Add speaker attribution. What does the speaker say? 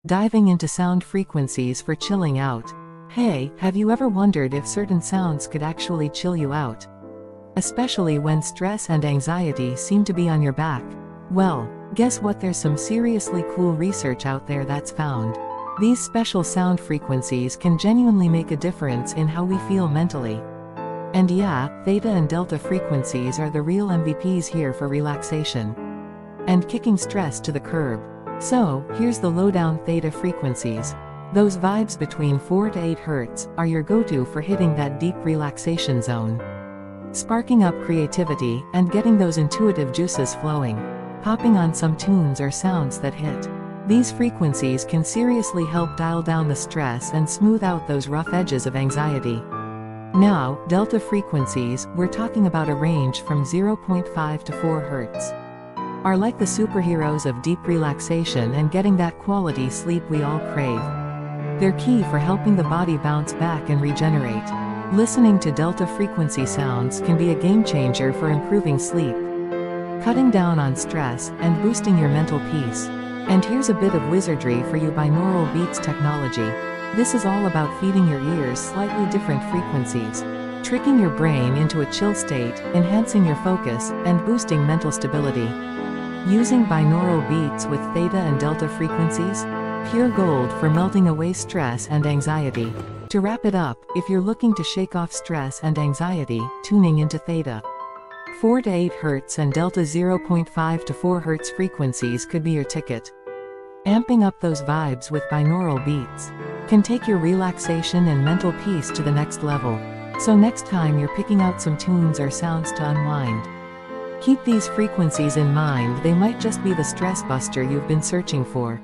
Speaker 1: diving into sound frequencies for chilling out. Hey, have you ever wondered if certain sounds could actually chill you out? Especially when stress and anxiety seem to be on your back. Well, guess what? There's some seriously cool research out there that's found these special sound frequencies can genuinely make a difference in how we feel mentally. And yeah, theta and delta frequencies are the real MVPs here for relaxation and kicking stress to the curb. So, here's the lowdown. Theta frequencies, those vibes between 4 to 8 Hz, are your go-to for hitting that deep relaxation zone, sparking up creativity, and getting those intuitive juices flowing. Popping on some tunes or sounds that hit these frequencies can seriously help dial down the stress and smooth out those rough edges of anxiety. Now, delta frequencies, we're talking about a range from 0.5 to 4 Hz, are like the superheroes of deep relaxation and getting that quality sleep we all crave. They're key for helping the body bounce back and regenerate. Listening to delta frequency sounds can be a game changer for improving sleep, cutting down on stress, and boosting your mental peace. And here's a bit of wizardry for you: binaural beats technology. This is all about feeding your ears slightly different frequencies, tricking your brain into a chill state, enhancing your focus, and boosting mental stability. Using binaural beats with theta and delta frequencies, pure gold for melting away stress and anxiety. To wrap it up, if you're looking to shake off stress and anxiety, tuning into theta 4 to 8 Hz and delta 0.5 to 4 Hz frequencies could be your ticket. Amping up those vibes with binaural beats can take your relaxation and mental peace to the next level. So next time you're picking out some tunes or sounds to unwind, keep these frequencies in mind. They might just be the stress buster you've been searching for.